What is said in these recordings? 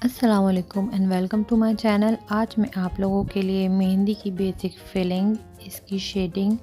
अस्सलाम वालेकुम and welcome to my channel. आज मैं आप लोगों के लिए मेहंदी की बेसिक फिलिंग, इसकी शेडिंग,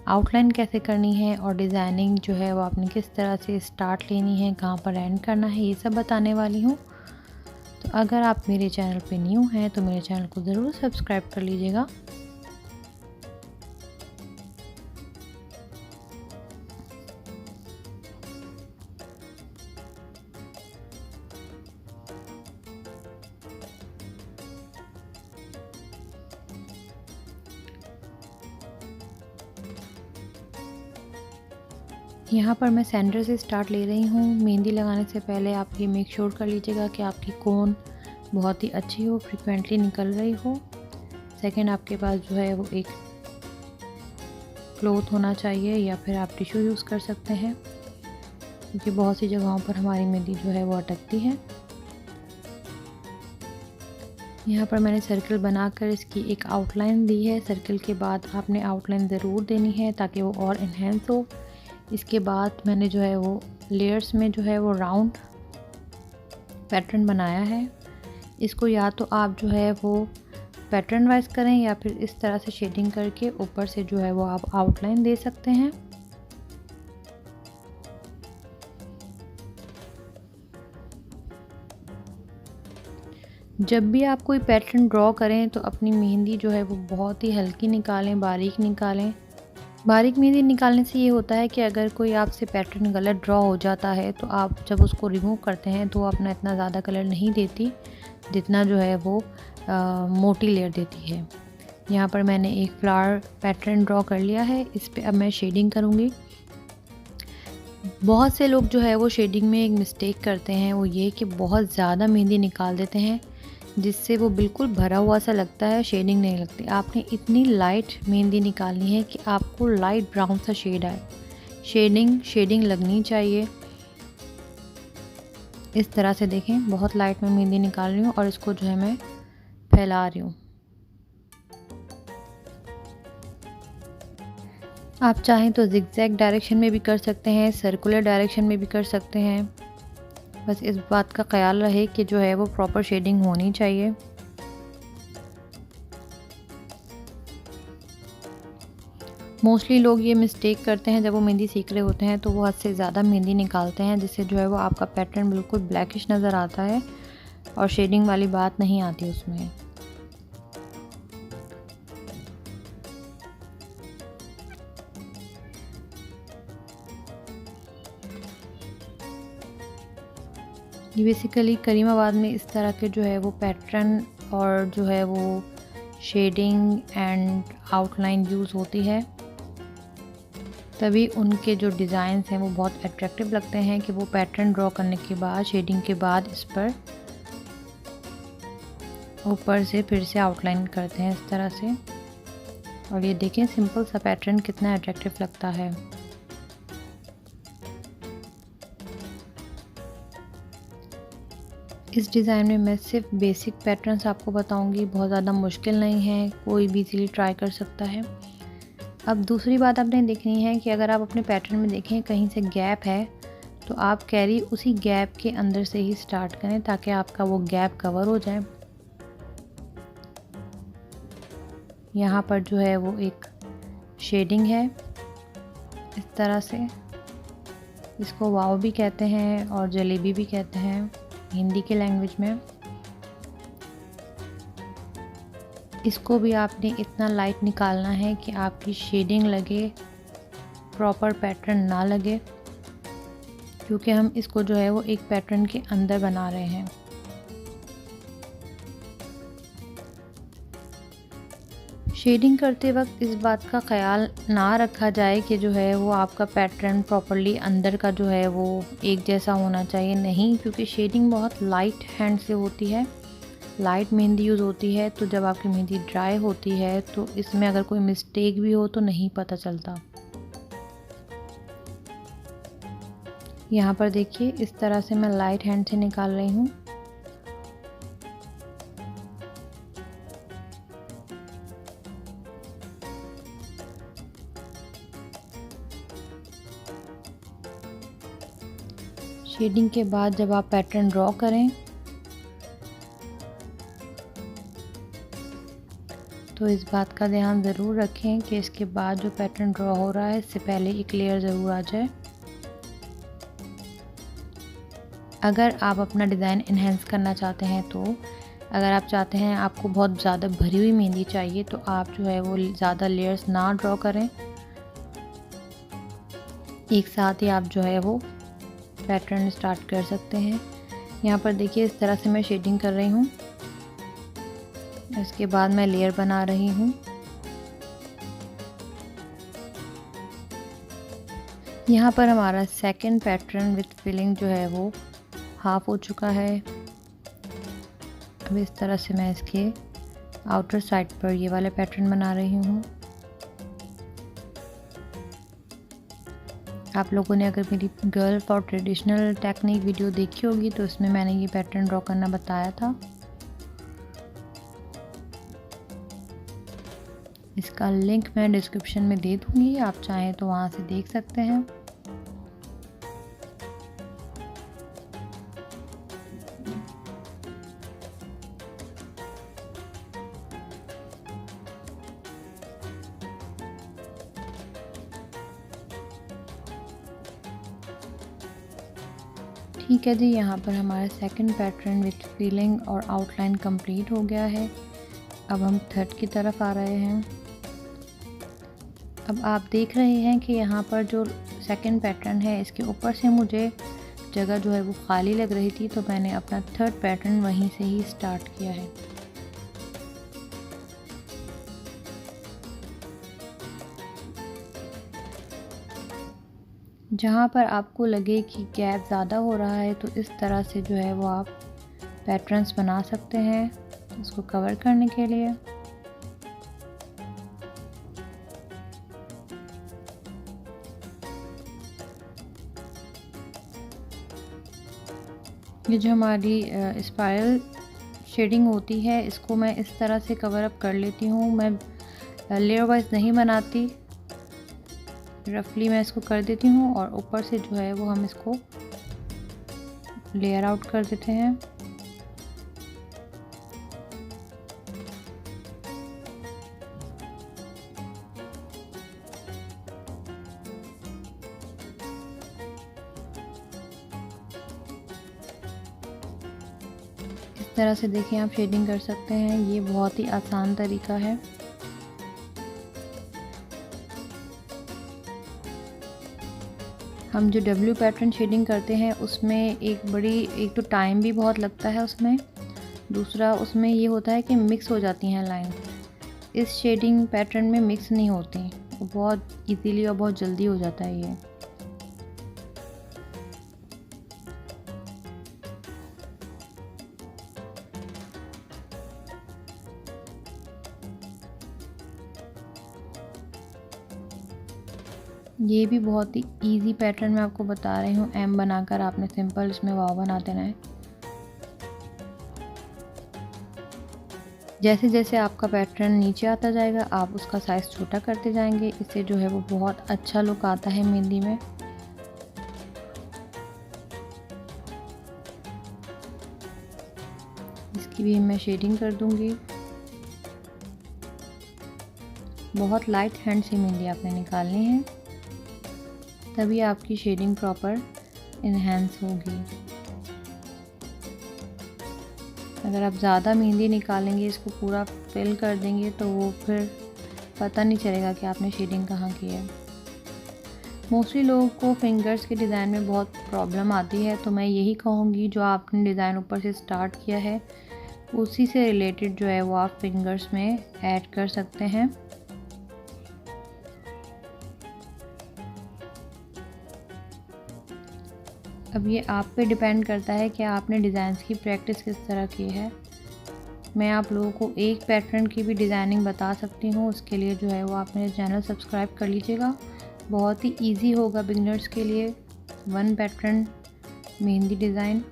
आउटलाइन कैसे करनी है और डिज़ाइनिंग जो है वो आपने किस तरह से स्टार्ट लेनी है, कहाँ पर एंड करना है, ये सब बताने वाली हूँ। तो अगर आप मेरे चैनल पे न्यू हैं तो मेरे चैनल को ज़रूर सब्सक्राइब कर लीजिएगा। यहाँ पर मैं सेंटर से स्टार्ट ले रही हूँ। मेहंदी लगाने से पहले आप ये मेक श्योर कर लीजिएगा कि आपकी कोन बहुत ही अच्छी हो, फ्रिक्वेंटली निकल रही हो। सेकंड, आपके पास जो है वो एक क्लॉथ होना चाहिए या फिर आप टिश्यू यूज़ कर सकते हैं, क्योंकि बहुत सी जगहों पर हमारी मेहंदी जो है वो अटकती है। यहाँ पर मैंने सर्कल बनाकर इसकी एक आउटलाइन दी है। सर्कल के बाद आपने आउटलाइन ज़रूर देनी है ताकि वो और इन्हेंस हो। इसके बाद मैंने जो है वो लेयर्स में जो है वो राउंड पैटर्न बनाया है। इसको या तो आप जो है वो पैटर्न वाइज करें या फिर इस तरह से शेडिंग करके ऊपर से जो है वो आप आउटलाइन दे सकते हैं। जब भी आप कोई पैटर्न ड्रॉ करें तो अपनी मेहंदी जो है वो बहुत ही हल्की निकालें, बारीक निकालें। बारीक मेहंदी निकालने से ये होता है कि अगर कोई आपसे पैटर्न गलत ड्रॉ हो जाता है तो आप जब उसको रिमूव करते हैं तो अपना इतना ज़्यादा कलर नहीं देती जितना जो है वो मोटी लेयर देती है। यहाँ पर मैंने एक फ्लावर पैटर्न ड्रॉ कर लिया है। इस पे अब मैं शेडिंग करूँगी। बहुत से लोग जो है वो शेडिंग में एक मिस्टेक करते हैं, वो ये कि बहुत ज़्यादा मेहंदी निकाल देते हैं जिससे वो बिल्कुल भरा हुआ सा लगता है, शेडिंग नहीं लगती। आपने इतनी लाइट मेहंदी निकालनी है कि आपको लाइट ब्राउन सा शेड आए। शेडिंग लगनी चाहिए। इस तरह से देखें, बहुत लाइट में मेहंदी निकाल रही हूँ और इसको जो है मैं फैला रही हूँ। आप चाहें तो जिगजैग डायरेक्शन में भी कर सकते हैं, सर्कुलर डायरेक्शन में भी कर सकते हैं। बस इस बात का ख्याल रहे कि जो है वो प्रॉपर शेडिंग होनी चाहिए। मोस्टली लोग ये मिस्टेक करते हैं, जब वो मेहंदी सीख रहे होते हैं तो वो हद से ज़्यादा मेहंदी निकालते हैं, जिससे जो है वो आपका पैटर्न बिल्कुल ब्लैकिश नज़र आता है और शेडिंग वाली बात नहीं आती उसमें। ये बेसिकली करीमाबाद में इस तरह के जो है वो पैटर्न और जो है वो शेडिंग एंड आउटलाइन यूज़ होती है, तभी उनके जो डिज़ाइंस हैं वो बहुत अट्रैक्टिव लगते हैं कि वो पैटर्न ड्रॉ करने के बाद, शेडिंग के बाद इस पर ऊपर से फिर से आउटलाइन करते हैं इस तरह से। और ये देखें, सिंपल सा पैटर्न कितना अट्रैक्टिव लगता है। इस डिज़ाइन में मैं सिर्फ बेसिक पैटर्न्स आपको बताऊंगी, बहुत ज़्यादा मुश्किल नहीं है, कोई भी इजीली ट्राई कर सकता है। अब दूसरी बात आपने देखनी है कि अगर आप अपने पैटर्न में देखें कहीं से गैप है तो आप कैरी उसी गैप के अंदर से ही स्टार्ट करें ताकि आपका वो गैप कवर हो जाए। यहाँ पर जो है वो एक शेडिंग है इस तरह से। इसको वाव भी कहते हैं और जलेबी भी कहते हैं हिंदी के लैंग्वेज में। इसको भी आपने इतना लाइट निकालना है कि आपकी शेडिंग लगे, प्रॉपर पैटर्न ना लगे, क्योंकि हम इसको जो है वो एक पैटर्न के अंदर बना रहे हैं। शेडिंग करते वक्त इस बात का ख्याल ना रखा जाए कि जो है वो आपका पैटर्न प्रॉपरली अंदर का जो है वो एक जैसा होना चाहिए, नहीं, क्योंकि शेडिंग बहुत लाइट हैंड से होती है, लाइट मेहंदी यूज़ होती है। तो जब आपकी मेहंदी ड्राई होती है तो इसमें अगर कोई मिस्टेक भी हो तो नहीं पता चलता। यहाँ पर देखिए, इस तरह से मैं लाइट हैंड से निकाल रही हूँ। शेडिंग के बाद जब आप पैटर्न ड्रॉ करें तो इस बात का ध्यान ज़रूर रखें कि इसके बाद जो पैटर्न ड्रॉ हो रहा है इससे पहले एक लेयर ज़रूर आ जाए। अगर आप अपना डिज़ाइन इन्हेंस करना चाहते हैं तो अगर आप चाहते हैं आपको बहुत ज़्यादा भरी हुई मेहंदी चाहिए तो आप जो है वो ज़्यादा लेयर्स ना ड्रॉ करें, एक साथ ही आप जो है वो पैटर्न स्टार्ट कर सकते हैं। यहाँ पर देखिए इस तरह से मैं शेडिंग कर रही हूँ। इसके बाद मैं लेयर बना रही हूँ। यहाँ पर हमारा सेकंड पैटर्न विथ फिलिंग जो है वो हाफ हो चुका है। अब इस तरह से मैं इसके आउटर साइड पर ये वाले पैटर्न बना रही हूँ। आप लोगों ने अगर मेरी girl for traditional technique video देखी होगी तो उसमें मैंने ये पैटर्न ड्रॉ करना बताया था। इसका लिंक मैं डिस्क्रिप्शन में दे दूँगी, आप चाहें तो वहाँ से देख सकते हैं। ठीक है जी, यहाँ पर हमारा सेकंड पैटर्न विथ फीलिंग और आउटलाइन कंप्लीट हो गया है। अब हम थर्ड की तरफ आ रहे हैं। अब आप देख रहे हैं कि यहाँ पर जो सेकंड पैटर्न है इसके ऊपर से मुझे जगह जो है वो खाली लग रही थी, तो मैंने अपना थर्ड पैटर्न वहीं से ही स्टार्ट किया है। जहाँ पर आपको लगे कि गैप ज़्यादा हो रहा है तो इस तरह से जो है वो आप पैटर्न्स बना सकते हैं इसको कवर करने के लिए। ये जो हमारी स्पाइरल शेडिंग होती है इसको मैं इस तरह से कवर अप कर लेती हूँ। मैं लेयर वाइज नहीं बनाती, रफली मैं इसको कर देती हूँ और ऊपर से जो है वो हम इसको लेयर आउट कर देते हैं। इस तरह से देखिए आप शेडिंग कर सकते हैं, ये बहुत ही आसान तरीका है। हम जो डब्ल्यू पैटर्न शेडिंग करते हैं उसमें एक तो टाइम भी बहुत लगता है उसमें, दूसरा उसमें ये होता है कि मिक्स हो जाती हैं लाइन। इस शेडिंग पैटर्न में मिक्स नहीं होती, वो बहुत इजीली और बहुत जल्दी हो जाता है ये। ये भी बहुत ही इजी पैटर्न मैं आपको बता रही हूँ। एम बनाकर आपने सिंपल इसमें वाव बना देना है। जैसे जैसे आपका पैटर्न नीचे आता जाएगा आप उसका साइज़ छोटा करते जाएंगे, इससे जो है वो बहुत अच्छा लुक आता है मेहंदी में। इसकी भी मैं शेडिंग कर दूंगी। बहुत लाइट हैंड से मेहंदी आपने निकालनी है, तभी आपकी शेडिंग प्रॉपर इन्हेंस होगी। अगर आप ज़्यादा मेहंदी निकालेंगे, इसको पूरा फिल कर देंगे तो वो फिर पता नहीं चलेगा कि आपने शेडिंग कहाँ की है। मोस्टली लोगों को फिंगर्स के डिज़ाइन में बहुत प्रॉब्लम आती है, तो मैं यही कहूँगी जो आपने डिज़ाइन ऊपर से स्टार्ट किया है उसी से रिलेटेड जो है वो आप फिंगर्स में ऐड कर सकते हैं। अब ये आप पे डिपेंड करता है कि आपने डिज़ाइंस की प्रैक्टिस किस तरह की है। मैं आप लोगों को एक पैटर्न की भी डिज़ाइनिंग बता सकती हूँ, उसके लिए जो है वो आप मेरे चैनल सब्सक्राइब कर लीजिएगा। बहुत ही इजी होगा बिगनर्स के लिए, वन पैटर्न मेहंदी डिज़ाइन।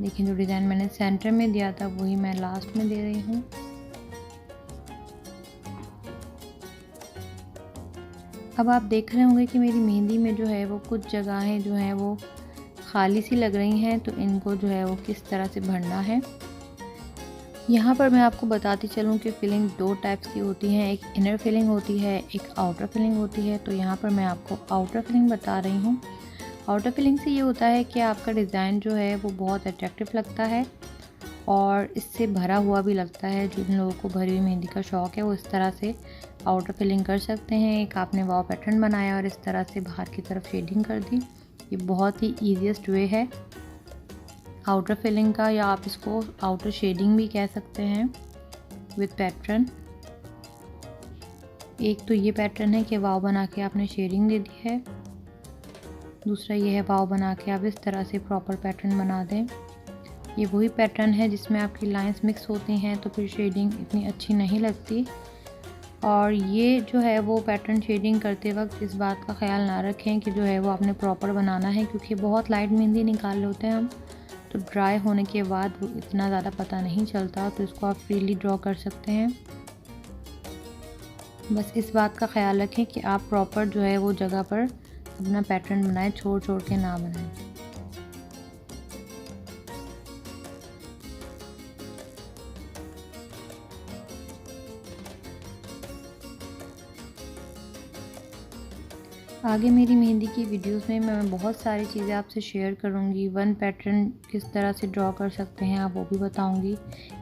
देखिए जो डिज़ाइन मैंने सेंटर में दिया था वही मैं लास्ट में दे रही हूँ। अब आप देख रहे होंगे कि मेरी मेहंदी में जो है वो कुछ जगहें जो हैं वो खाली सी लग रही हैं तो इनको जो है वो किस तरह से भरना है। यहाँ पर मैं आपको बताती चलूँ कि फिलिंग 2 टाइप्स की होती हैं, एक इनर फिलिंग होती है, एक आउटर फिलिंग होती है। तो यहाँ पर मैं आपको आउटर फिलिंग बता रही हूँ। आउटर फिलिंग से ये होता है कि आपका डिज़ाइन जो है वो बहुत अट्रैक्टिव लगता है और इससे भरा हुआ भी लगता है। जिन लोगों को भरी हुई मेहंदी का शौक़ है वो इस तरह से आउटर फिलिंग कर सकते हैं। एक आपने वाव पैटर्न बनाया और इस तरह से बाहर की तरफ शेडिंग कर दी। ये बहुत ही ईजीएस्ट वे है आउटर फिलिंग का, या आप इसको आउटर शेडिंग भी कह सकते हैं विद पैटर्न। एक तो ये पैटर्न है कि वाव बना के आपने शेडिंग दे दी है, दूसरा ये है वाव बना के आप इस तरह से प्रॉपर पैटर्न बना दें। ये वही पैटर्न है जिसमें आपकी लाइंस मिक्स होती हैं तो फिर शेडिंग इतनी अच्छी नहीं लगती। और ये जो है वो पैटर्न शेडिंग करते वक्त इस बात का ख्याल ना रखें कि जो है वो आपने प्रॉपर बनाना है, क्योंकि बहुत लाइट मेहंदी निकाल लेते हैं हम, तो ड्राई होने के बाद वो इतना ज़्यादा पता नहीं चलता। तो इसको आप फ्रीली ड्रॉ कर सकते हैं। बस इस बात का ख्याल रखें कि आप प्रॉपर जो है वो जगह पर अपना पैटर्न बनाएं, छोड़ छोड़ के ना बनाएं। आगे मेरी मेहंदी की वीडियोस में मैं बहुत सारी चीज़ें आपसे शेयर करूंगी। वन पैटर्न किस तरह से ड्रॉ कर सकते हैं आप वो भी बताऊंगी।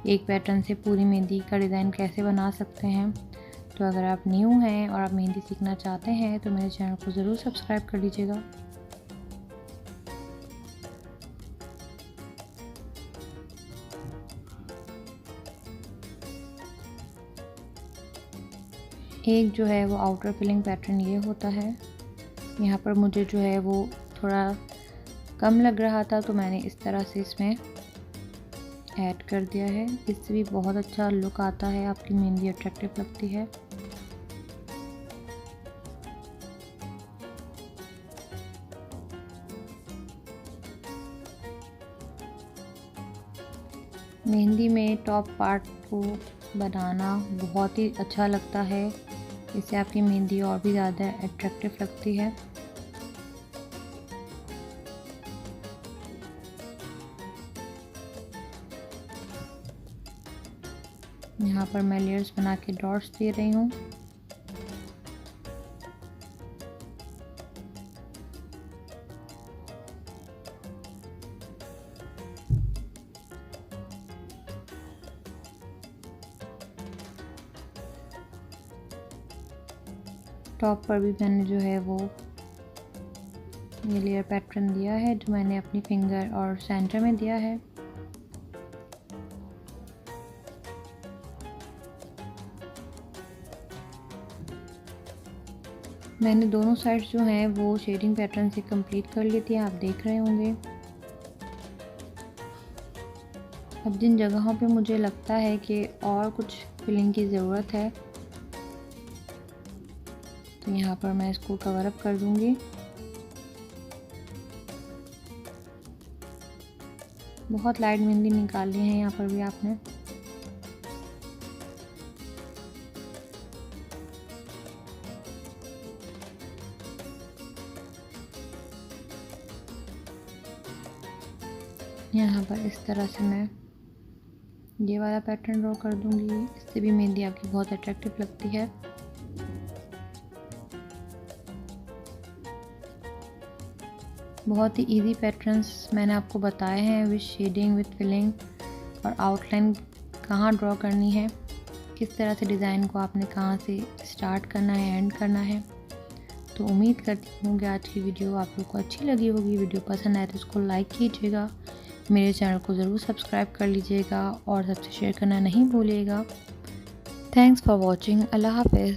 एक पैटर्न से पूरी मेहंदी का डिज़ाइन कैसे बना सकते हैं। तो अगर आप न्यू हैं और आप मेहंदी सीखना चाहते हैं तो मेरे चैनल को ज़रूर सब्सक्राइब कर लीजिएगा। एक जो है वो आउटर फिलिंग पैटर्न ये होता है। यहाँ पर मुझे जो है वो थोड़ा कम लग रहा था तो मैंने इस तरह से इसमें ऐड कर दिया है। इससे भी बहुत अच्छा लुक आता है, आपकी मेहंदी अट्रैक्टिव लगती है। मेहंदी में टॉप पार्ट को बनाना बहुत ही अच्छा लगता है। इससे आपकी मेहंदी और भी ज़्यादा अट्रैक्टिव लगती है। यहाँ पर मैं लेयर्स बना के डॉट्स दे रही हूँ। टॉप पर भी मैंने जो है वो ये लेयर पैटर्न दिया है जो मैंने अपनी फिंगर और सेंटर में दिया है। मैंने दोनों साइड्स जो हैं वो शेडिंग पैटर्न से कंप्लीट कर ली थी, आप देख रहे होंगे। अब जिन जगहों पे मुझे लगता है कि और कुछ फिलिंग की ज़रूरत है तो यहाँ पर मैं इसको कवर अप कर दूँगी। बहुत लाइट मेहंदी निकाली है यहाँ पर भी आपने। यहाँ पर इस तरह से मैं ये वाला पैटर्न ड्रॉ कर दूँगी। इससे भी मेहंदी आपकी बहुत अट्रैक्टिव लगती है। बहुत ही इजी पैटर्न्स मैंने आपको बताए हैं विद शेडिंग, विद फिलिंग और आउटलाइन कहाँ ड्रॉ करनी है, किस तरह से डिज़ाइन को आपने कहाँ से स्टार्ट करना है, एंड करना है। तो उम्मीद करती हूँ कि आज की वीडियो आप लोग को अच्छी लगी होगी। वीडियो पसंद आए तो इसको लाइक कीजिएगा, मेरे चैनल को ज़रूर सब्सक्राइब कर लीजिएगा और सबसे शेयर करना नहीं भूलिएगा। Thanks for watching. अल्लाह हाफ़िज़।